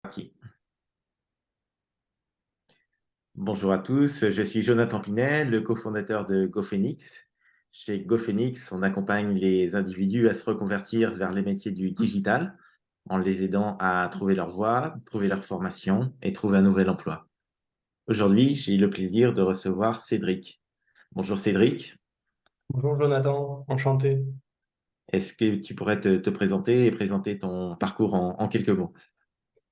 Parti. Bonjour à tous, je suis Jonathan Pinel, le cofondateur de GoPhoenix. Chez GoPhoenix, on accompagne les individus à se reconvertir vers les métiers du digital en les aidant à trouver leur voie, trouver leur formation et trouver un nouvel emploi. Aujourd'hui, j'ai le plaisir de recevoir Cédric. Bonjour Cédric, Bonjour Jonathan, enchanté. est-ce que tu pourrais te présenter et présenter ton parcours en quelques mots?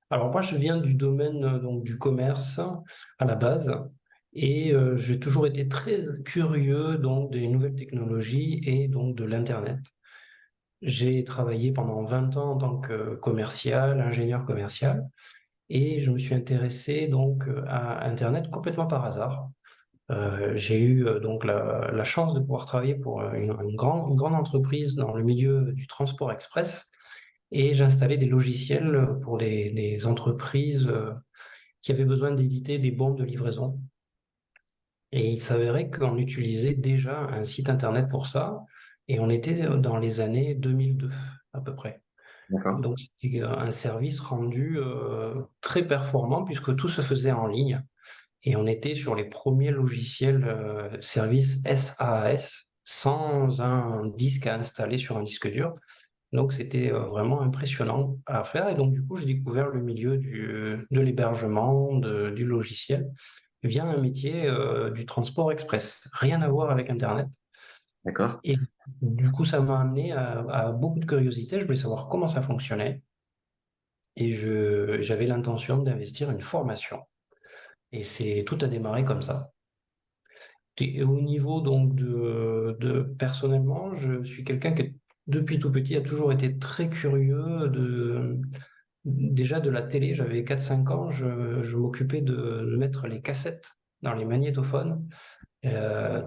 Alors moi je viens du domaine donc du commerce à la base et j'ai toujours été très curieux donc des nouvelles technologies et donc de l'Internet. J'ai travaillé pendant 20 ans en tant que commercial, ingénieur commercial et je me suis intéressé donc à Internet complètement par hasard. J'ai eu donc la chance de pouvoir travailler pour une grande entreprise dans le milieu du transport express et j'installais des logiciels pour des entreprises qui avaient besoin d'éditer des bons de livraison. Et il s'avérait qu'on utilisait déjà un site internet pour ça, et on était dans les années 2002 à peu près. D'accord. Donc c'était un service rendu très performant puisque tout se faisait en ligne, et on était sur les premiers logiciels service SaaS sans un disque à installer sur un disque dur. Donc c'était vraiment impressionnant à faire. Et donc du coup, j'ai découvert le milieu de l'hébergement, du logiciel, via un métier du transport express. Rien à voir avec Internet. D'accord. Et du coup, ça m'a amené à beaucoup de curiosité. Je voulais savoir comment ça fonctionnait. Et j'avais l'intention d'investir une formation. Et c'est tout a démarré comme ça. Et au niveau donc personnellement, je suis quelqu'un qui, depuis tout petit, a toujours été très curieux déjà de la télé. J'avais 4 5 ans, je m'occupais de mettre les cassettes dans les magnétophones,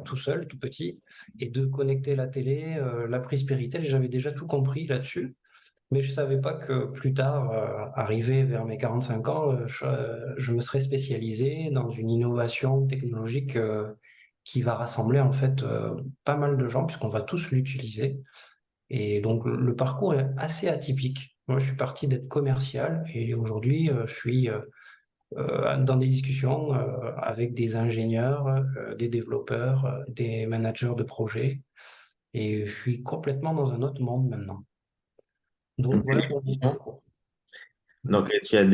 tout seul, tout petit, et de connecter la télé, la prise Péritel. J'avais déjà tout compris là-dessus, mais je savais pas que plus tard, arrivé vers mes 45 ans, je me serais spécialisé dans une innovation technologique qui va rassembler en fait pas mal de gens puisqu'on va tous l'utiliser. Et donc le parcours est assez atypique. Moi, je suis parti d'être commercial et aujourd'hui, je suis dans des discussions avec des ingénieurs, des développeurs, des managers de projets, et je suis complètement dans un autre monde maintenant. Donc Une belle voilà pour mon évolution. parcours. Donc, tu as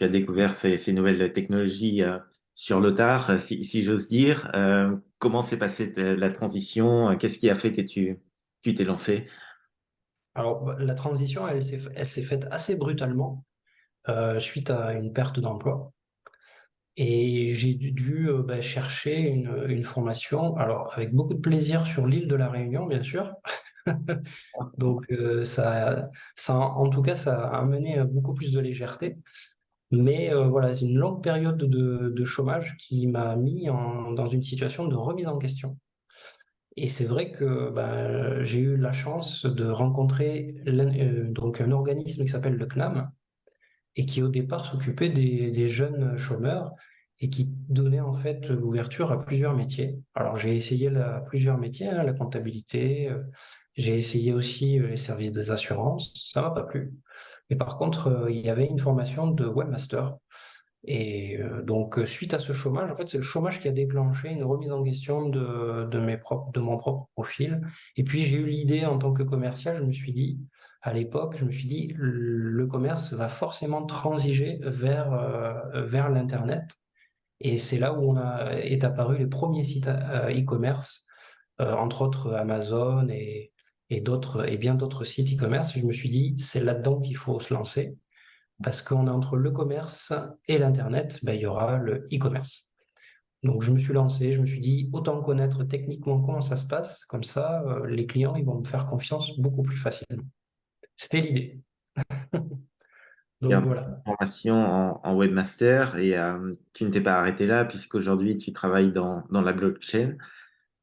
découvert ces nouvelles technologies sur le tard, si j'ose dire. Comment s'est passée la transition? Qu'est-ce qui a fait que tu t'es lancé? Alors, la transition, elle s'est faite assez brutalement suite à une perte d'emploi. Et j'ai dû chercher une formation, alors avec beaucoup de plaisir sur l'île de la Réunion, bien sûr. Donc, en tout cas, ça a amené beaucoup plus de légèreté. Mais voilà, c'est une longue période de chômage qui m'a mis dans une situation de remise en question. Et c'est vrai que j'ai eu la chance de rencontrer donc un organisme qui s'appelle le CNAM et qui au départ s'occupait des jeunes chômeurs et qui donnait en fait l'ouverture à plusieurs métiers. Alors j'ai essayé plusieurs métiers, hein, la comptabilité, j'ai essayé aussi les services des assurances, ça m'a pas plu. Mais par contre, il y avait une formation de webmaster. Et donc, suite à ce chômage, en fait, c'est le chômage qui a déclenché une remise en question de mon propre profil. Et puis, j'ai eu l'idée en tant que commercial, à l'époque, je me suis dit, le commerce va forcément transiger vers l'Internet. Et c'est là où est apparu les premiers sites e-commerce, entre autres Amazon et d'autres, et bien d'autres sites e-commerce. Je me suis dit, c'est là-dedans qu'il faut se lancer. Parce qu'on est entre le commerce et l'Internet, il y aura le e-commerce. Donc je me suis lancé, je me suis dit, autant connaître techniquement comment ça se passe, comme ça, les clients, ils vont me faire confiance beaucoup plus facilement. C'était l'idée. Tu as Donc une voilà. formation en webmaster et tu ne t'es pas arrêté là puisqu'aujourd'hui tu travailles dans la blockchain.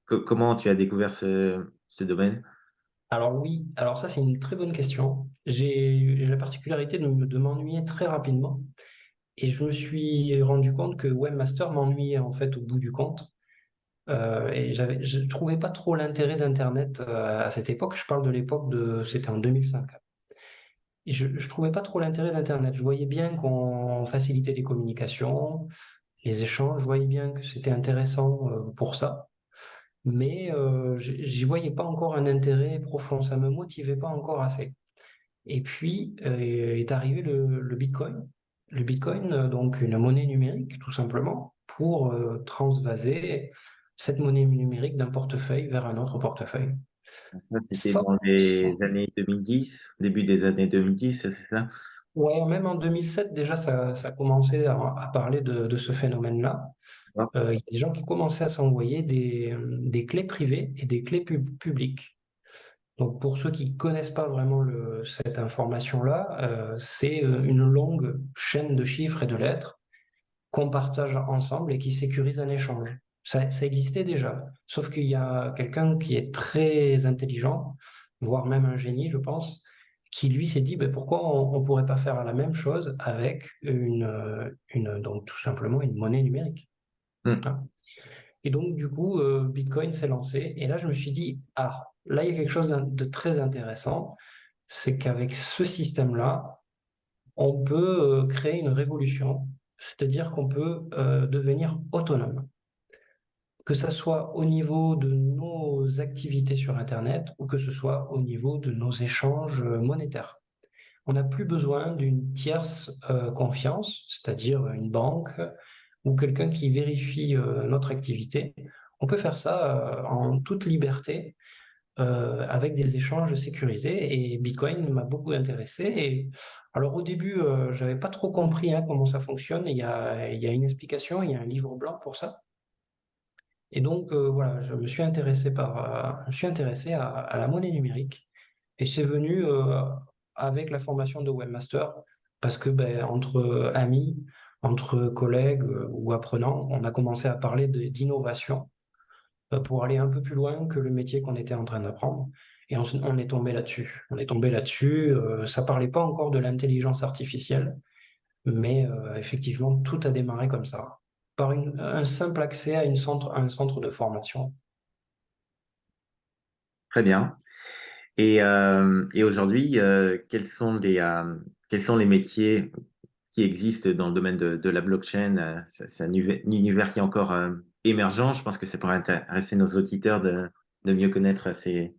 Comment tu as découvert ce domaine? Alors oui, alors ça c'est une très bonne question. J'ai la particularité de m'ennuyer très rapidement et je me suis rendu compte que Webmaster m'ennuyait en fait au bout du compte. Et je ne trouvais pas trop l'intérêt d'Internet à cette époque. Je parle de l'époque c'était en 2005. je trouvais pas trop l'intérêt d'Internet. Je voyais bien qu'on facilitait les communications, les échanges, je voyais bien que c'était intéressant pour ça, mais j'y voyais pas encore un intérêt profond, ça me motivait pas encore assez. Et puis est arrivé le Bitcoin. Le Bitcoin, donc une monnaie numérique, tout simplement, pour transvaser cette monnaie numérique d'un portefeuille vers un autre portefeuille. Ça, c'était Sans, dans les sans- années 2010, début des années 2010, c'est ça? ouais, même en 2007, déjà, ça commençait à parler de ce phénomène-là. D'accord. Il y a des gens qui commençaient à s'envoyer des clés privées et des clés publiques. Donc, pour ceux qui ne connaissent pas vraiment cette information-là, c'est une longue chaîne de chiffres et de lettres qu'on partage ensemble et qui sécurise un échange. Ça existait déjà, sauf qu'il y a quelqu'un qui est très intelligent, voire même un génie, je pense, qui lui s'est dit ben, pourquoi on ne pourrait pas faire la même chose avec donc tout simplement une monnaie numérique. Hmm. Hein. Et donc, du coup, Bitcoin s'est lancé. Et là, je me suis dit, ah, là, il y a quelque chose de très intéressant. C'est qu'avec ce système-là, on peut créer une révolution. C'est-à-dire qu'on peut devenir autonome. Que ce soit au niveau de nos activités sur Internet ou que ce soit au niveau de nos échanges monétaires. On n'a plus besoin d'une tierce confiance, c'est-à-dire une banque ou quelqu'un qui vérifie notre activité. On peut faire ça en toute liberté avec des échanges sécurisés et Bitcoin m'a beaucoup intéressé. Et alors au début, je n'avais pas trop compris hein, comment ça fonctionne. Il y a une explication, il y a un livre blanc pour ça. Et donc voilà, je me suis intéressé à la monnaie numérique et c'est venu avec la formation de webmaster parce que ben, entre amis, entre collègues ou apprenants, on a commencé à parler d'innovation pour aller un peu plus loin que le métier qu'on était en train d'apprendre. Et on est tombé là-dessus. On est tombé là-dessus. Ça parlait pas encore de l'intelligence artificielle, mais effectivement, tout a démarré comme ça, par un simple accès à un centre de formation. Très bien. Et aujourd'hui, quels sont les métiers qui existent dans le domaine de la blockchain? C'est un univers qui est encore émergent. Je pense que ça pourrait intéresser nos auditeurs de mieux connaître ces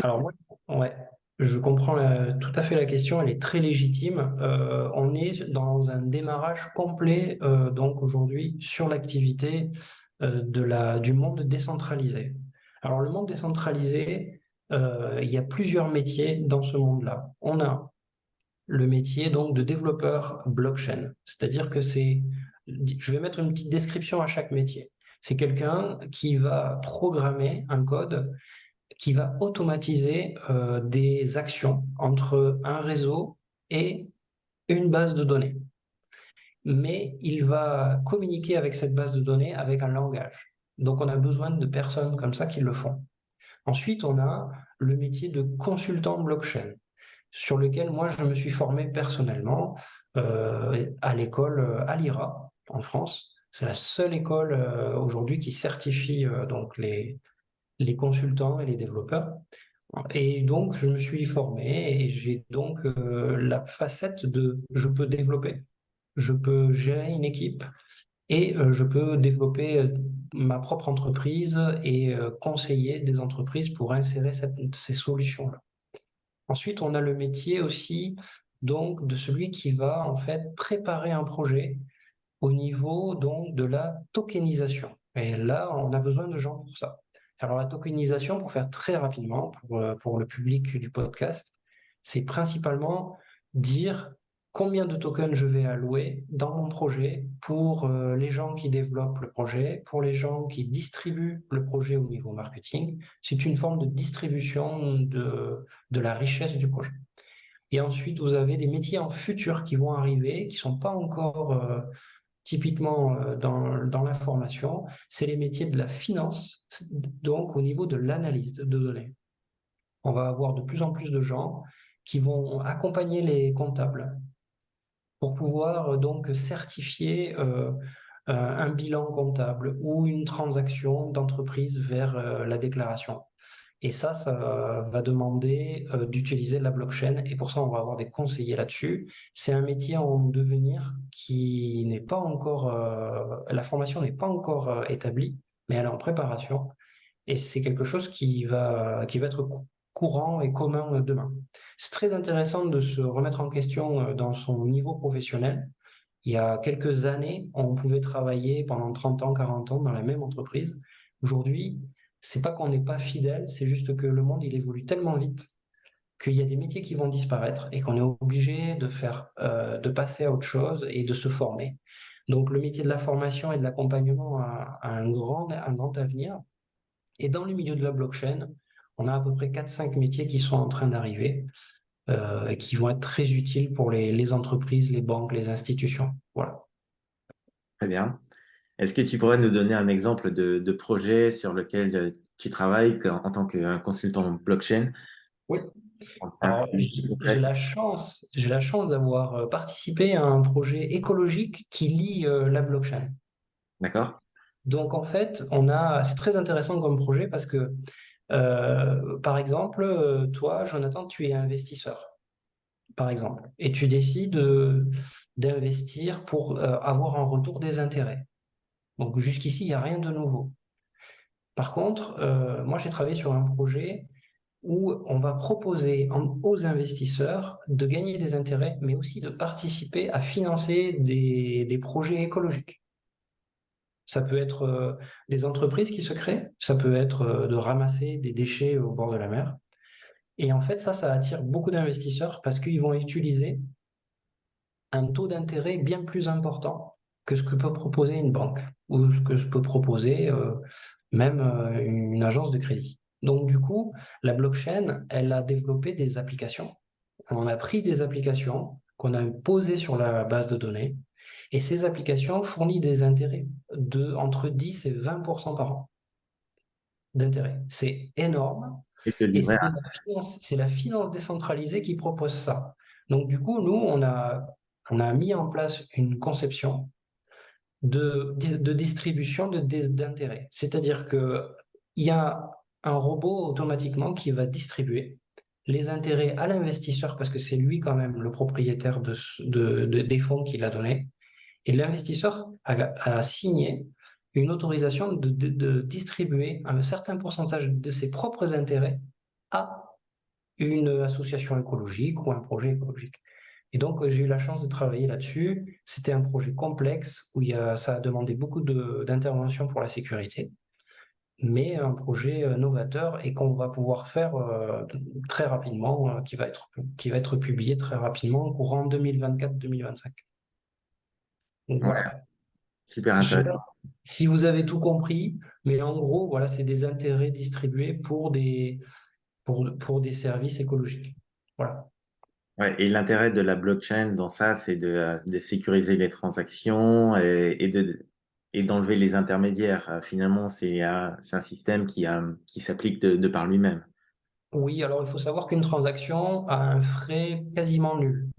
Alors métiers. moi, ouais, je comprends tout à fait la question, elle est très légitime. On est dans un démarrage complet donc aujourd'hui sur l'activité du monde décentralisé. Alors le monde décentralisé, il y a plusieurs métiers dans ce monde-là. On a le métier donc de développeur blockchain, c'est-à-dire que je vais mettre une petite description à chaque métier. C'est quelqu'un qui va programmer un code qui va automatiser des actions entre un réseau et une base de données. Mais il va communiquer avec cette base de données avec un langage. Donc on a besoin de personnes comme ça qui le font. Ensuite, on a le métier de consultant blockchain, sur lequel moi je me suis formé personnellement à l'école à l'IRA en France. C'est la seule école aujourd'hui qui certifie donc les consultants et les développeurs. Et donc, je me suis formé et j'ai donc la facette de je peux développer, je peux gérer une équipe et je peux développer ma propre entreprise et conseiller des entreprises pour insérer ces solutions-là. Ensuite, on a le métier aussi donc de celui qui va en fait préparer un projet au niveau donc de la tokenisation. Et là, on a besoin de gens pour ça. Alors la tokenisation, pour faire très rapidement, pour le public du podcast, c'est principalement dire combien de tokens je vais allouer dans mon projet pour les gens qui développent le projet, pour les gens qui distribuent le projet au niveau marketing. C'est une forme de distribution de la richesse du projet. Et ensuite, vous avez des métiers en futur qui vont arriver, qui ne sont pas encore typiquement dans l'information, c'est les métiers de la finance, donc au niveau de l'analyse de données. On va avoir de plus en plus de gens qui vont accompagner les comptables pour pouvoir donc certifier un bilan comptable ou une transaction d'entreprise vers la déclaration. Et ça va demander d'utiliser la blockchain. Et pour ça, on va avoir des conseillers là-dessus. C'est un métier en devenir qui n'est pas encore, la formation n'est pas encore établie, mais elle est en préparation. Et c'est quelque chose qui va être courant et commun demain. C'est très intéressant de se remettre en question dans son niveau professionnel. Il y a quelques années, on pouvait travailler pendant 30 ans, 40 ans dans la même entreprise. Aujourd'hui, c'est pas qu'on n'est pas fidèle, c'est juste que le monde, il évolue tellement vite qu'il y a des métiers qui vont disparaître et qu'on est obligé de passer à autre chose et de se former. Donc, le métier de la formation et de l'accompagnement a un grand avenir. Et dans le milieu de la blockchain, on a à peu près 4-5 métiers qui sont en train d'arriver et qui vont être très utiles pour les entreprises, les banques, les institutions. Voilà. Très bien. Est-ce que tu pourrais nous donner un exemple de projet sur lequel tu travailles en tant que consultant blockchain? Oui. C'est un Alors, projet concret. j'ai la chance d'avoir participé à un projet écologique qui lie la blockchain. D'accord? Donc, en fait, c'est très intéressant comme projet parce que, par exemple, toi, Jonathan, tu es investisseur, par exemple, et tu décides d'investir pour avoir en retour des intérêts. Donc, jusqu'ici, il n'y a rien de nouveau. Par contre, moi, j'ai travaillé sur un projet où on va proposer aux investisseurs de gagner des intérêts, mais aussi de participer à financer des projets écologiques. Ça peut être des entreprises qui se créent, ça peut être de ramasser des déchets au bord de la mer. Et en fait, ça attire beaucoup d'investisseurs parce qu'ils vont utiliser un taux d'intérêt bien plus important que ce que peut proposer une banque ou ce que peut proposer même une agence de crédit. Donc du coup, la blockchain, elle a développé des applications. On a pris des applications qu'on a posées sur la base de données et ces applications fournissent des intérêts entre 10 et 20% par an d'intérêt. C'est énorme Et je te et livrer c'est la finance décentralisée qui propose ça. Donc du coup, nous, on a mis en place une conception de distribution d'intérêts. C'est-à-dire qu'il y a un robot automatiquement qui va distribuer les intérêts à l'investisseur parce que c'est lui quand même le propriétaire des fonds qu'il a donnés. Et l'investisseur a signé une autorisation de distribuer un certain pourcentage de ses propres intérêts à une association écologique ou un projet écologique. Et donc, j'ai eu la chance de travailler là-dessus. C'était un projet complexe où ça a demandé beaucoup d'intervention pour la sécurité, mais un projet novateur et qu'on va pouvoir faire très rapidement, qui va être publié très rapidement, courant 2024-2025. Donc Ouais, voilà. super Je ne sais pas intéressant. si vous avez tout compris, mais en gros, voilà, c'est des intérêts distribués pour des services écologiques. Voilà. Ouais, et l'intérêt de la blockchain dans ça, c'est de sécuriser les transactions et d'enlever les intermédiaires. Finalement, c'est un système qui s'applique de par lui-même. Oui, alors il faut savoir qu'une transaction a un frais quasiment nul.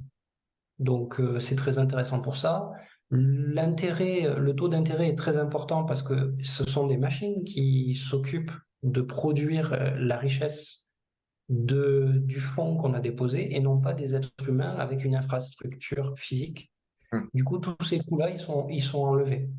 Donc c'est très intéressant pour ça. Le taux d'intérêt est très important parce que ce sont des machines qui s'occupent de produire la richesse du fonds qu'on a déposé et non pas des êtres humains avec une infrastructure physique. Hmm. Du coup, tous ces coûts-là, ils sont enlevés.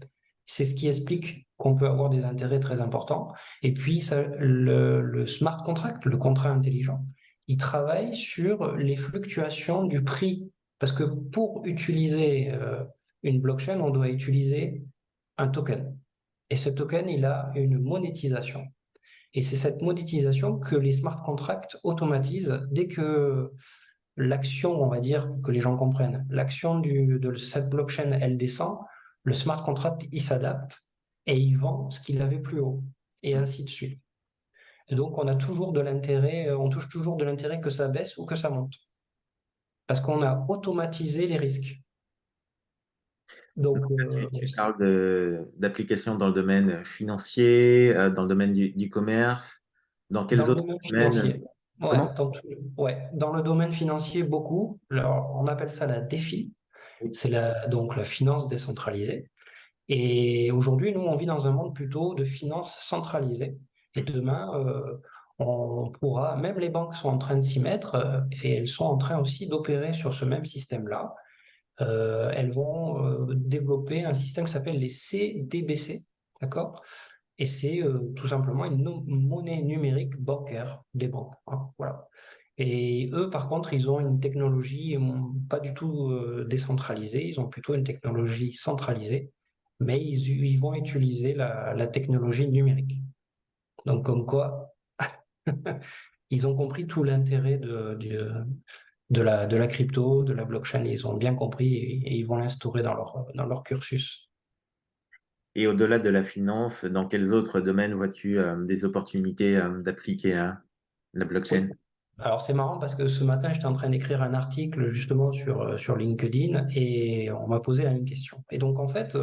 C'est ce qui explique qu'on peut avoir des intérêts très importants. Et puis, le smart contract, le contrat intelligent, il travaille sur les fluctuations du prix. Parce que pour utiliser une blockchain, on doit utiliser un token. Et ce token, il a une monétisation. Et c'est cette monétisation que les smart contracts automatisent dès que l'action, on va dire, pour que les gens comprennent, l'action de cette blockchain, elle descend, le smart contract, il s'adapte et il vend ce qu'il avait plus haut, et ainsi de suite. Et donc, on a toujours de l'intérêt, on touche toujours de l'intérêt que ça baisse ou que ça monte, parce qu'on a automatisé les risques. Donc, Donc, tu parles d'applications dans le domaine financier, dans le domaine du commerce, dans quels dans le autres domaine domaines? financier, ouais, Comment? ouais, dans le domaine financier, beaucoup. Alors, on appelle ça la DeFi, Oui. c'est donc la finance décentralisée. Et aujourd'hui, nous, on vit dans un monde plutôt de finances centralisées. Et demain, on pourra, même les banques sont en train de s'y mettre et elles sont en train aussi d'opérer sur ce même système-là. Elles vont développer un système qui s'appelle les CDBC, d'accord? Et c'est tout simplement une monnaie numérique bancaire des banques, hein, voilà. Et eux, par contre, ils ont une technologie pas du tout décentralisée, ils ont plutôt une technologie centralisée, mais ils vont utiliser la technologie numérique. Donc, comme quoi, ils ont compris tout l'intérêt de la crypto, de la blockchain, ils ont bien compris et ils vont l'instaurer dans leur cursus. Et au-delà de la finance, dans quels autres domaines vois-tu des opportunités d'appliquer la Oui. blockchain? Alors c'est marrant parce que ce matin, j'étais en train d'écrire un article justement sur LinkedIn et on m'a posé la même question. Et donc en fait,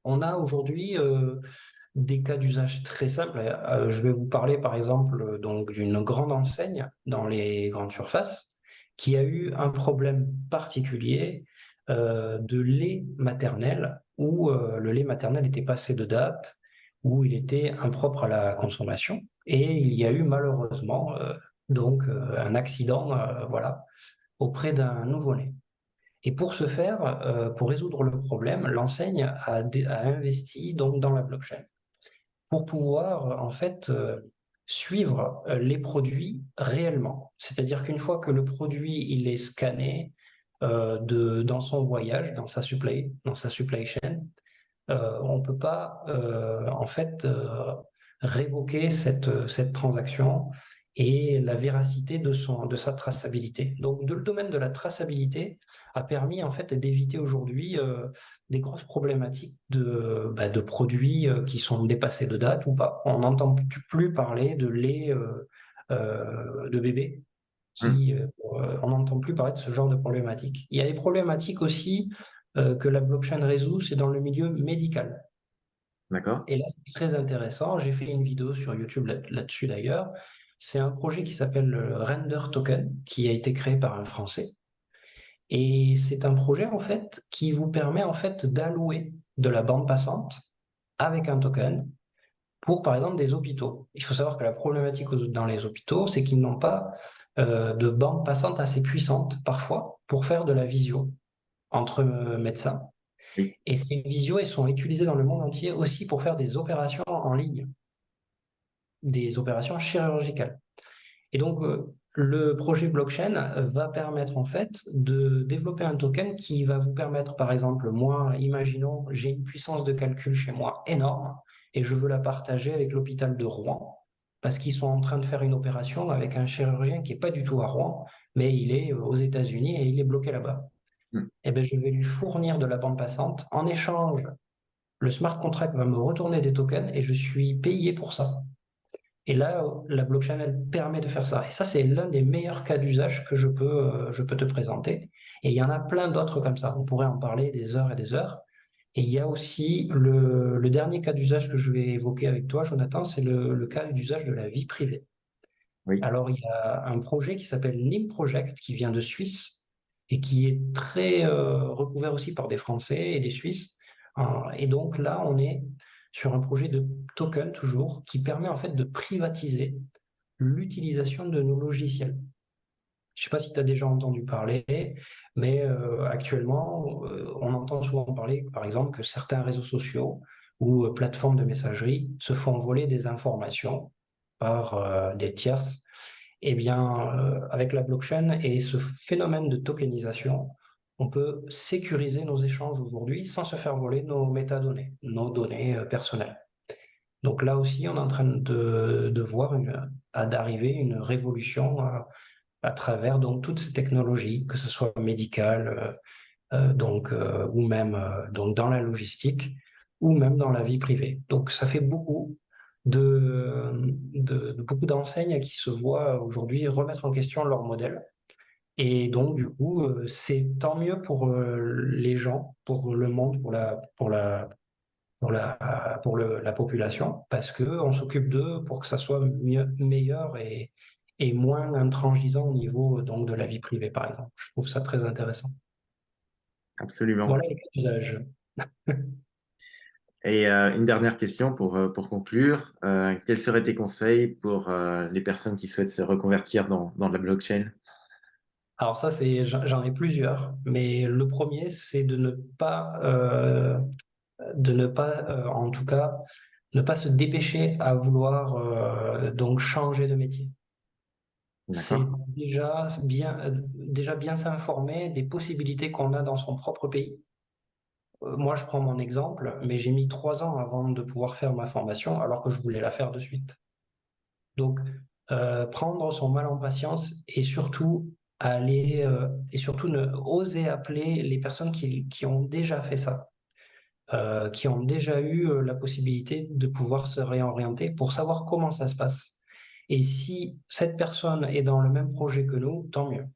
on a aujourd'hui des cas d'usage très simples. Je vais vous parler par exemple donc d'une grande enseigne dans les grandes surfaces qui a eu un problème particulier de lait maternel où le lait maternel était passé de date, où il était impropre à la consommation. Et il y a eu malheureusement un accident voilà, auprès d'un nouveau-né. Et pour ce faire, pour résoudre le problème, l'enseigne a investi donc dans la blockchain pour pouvoir en fait suivre les produits réellement. C'est-à-dire qu'une fois que le produit il est scanné dans son voyage, dans sa supply chain, on ne peut pas en fait révoquer cette transaction et la véracité de sa traçabilité. Donc, le domaine de la traçabilité a permis en fait d'éviter aujourd'hui des grosses problématiques de produits qui sont dépassés de date ou pas. On n'entend plus parler de lait de bébé. Hmm, On n'entend plus parler de ce genre de problématiques. Il y a des problématiques aussi que la blockchain résout, c'est dans le milieu médical. d'accord. Et là, c'est très intéressant. J'ai fait une vidéo sur YouTube là-dessus d'ailleurs. C'est un projet qui s'appelle le Render Token, qui a été créé par un Français. Et c'est un projet en fait qui vous permet en fait d'allouer de la bande passante avec un token pour par exemple des hôpitaux. Il faut savoir que la problématique dans les hôpitaux, c'est qu'ils n'ont pas de bande passante assez puissante parfois pour faire de la visio entre médecins. Oui. Et ces visios, elles sont utilisées dans le monde entier aussi pour faire des opérations en ligne, des opérations chirurgicales. Et donc, le projet blockchain va permettre en fait de développer un token qui va vous permettre, par exemple, moi, imaginons, j'ai une puissance de calcul chez moi énorme et je veux la partager avec l'hôpital de Rouen parce qu'ils sont en train de faire une opération avec un chirurgien qui n'est pas du tout à Rouen, mais il est aux États-Unis et il est bloqué là-bas. Hmm, Eh bien, je vais lui fournir de la bande passante. En échange, le smart contract va me retourner des tokens et je suis payé pour ça. Et là, la blockchain, elle permet de faire ça. Et ça, c'est l'un des meilleurs cas d'usage que je peux te présenter. Et il y en a plein d'autres comme ça. On pourrait en parler des heures et des heures. Et il y a aussi le dernier cas d'usage que je vais évoquer avec toi, Jonathan, c'est le cas d'usage de la vie privée. oui. Alors, il y a un projet qui s'appelle NIM Project qui vient de Suisse et qui est très recouvert aussi par des Français et des Suisses. Et donc là, on est sur un projet de token toujours qui permet en fait de privatiser l'utilisation de nos logiciels. Je ne sais pas si tu as déjà entendu parler, mais actuellement, on entend souvent parler, par exemple, que certains réseaux sociaux ou plateformes de messagerie se font voler des informations par des tierces. Eh bien, avec la blockchain et ce phénomène de tokenisation, on peut sécuriser nos échanges aujourd'hui sans se faire voler nos métadonnées, nos données personnelles. Donc là aussi, on est en train de voir d'arriver une révolution à travers donc toutes ces technologies, que ce soit médicales, ou même donc dans la logistique, ou même dans la vie privée. Donc ça fait beaucoup de beaucoup d'enseignes qui se voient aujourd'hui remettre en question leur modèle. Et donc, du coup, c'est tant mieux pour les gens, pour le monde, la population, parce qu'on s'occupe d'eux pour que ça soit meilleur et moins intransigeant au niveau donc, de la vie privée, par exemple. Je trouve ça très intéressant. Absolument. Voilà les cas d'usage. Et une dernière question pour conclure. Quels seraient tes conseils pour les personnes qui souhaitent se reconvertir dans la blockchain? Alors ça, j'en ai plusieurs, mais le premier, c'est de ne pas, en tout cas, ne pas se dépêcher à vouloir donc changer de métier. C'est D'accord? déjà bien s'informer des possibilités qu'on a dans son propre pays. Moi, je prends mon exemple, mais j'ai mis 3 ans avant de pouvoir faire ma formation, alors que je voulais la faire de suite. Donc, prendre son mal en patience et surtout et surtout ne oser appeler les personnes qui ont déjà fait ça, qui ont déjà eu la possibilité de pouvoir se réorienter pour savoir comment ça se passe. Et si cette personne est dans le même projet que nous, tant mieux.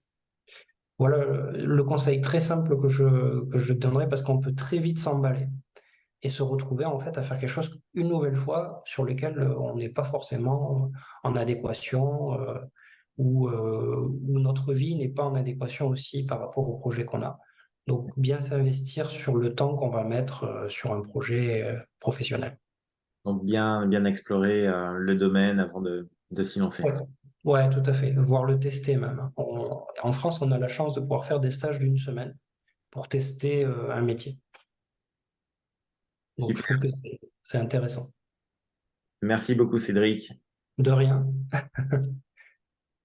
Voilà le conseil très simple que je donnerais parce qu'on peut très vite s'emballer et se retrouver en fait à faire quelque chose une nouvelle fois sur lequel on n'est pas forcément en adéquation ou notre vie n'est pas en adéquation aussi par rapport au projet qu'on a. Donc bien s'investir sur le temps qu'on va mettre sur un projet professionnel. Donc, bien explorer le domaine avant de s'y lancer. Ouais. Ouais, tout à fait. Voire le tester même. En France, on a la chance de pouvoir faire des stages d'1 semaine pour tester un métier. Donc je trouve Super. que c'est intéressant. Merci beaucoup, Cédric. De rien.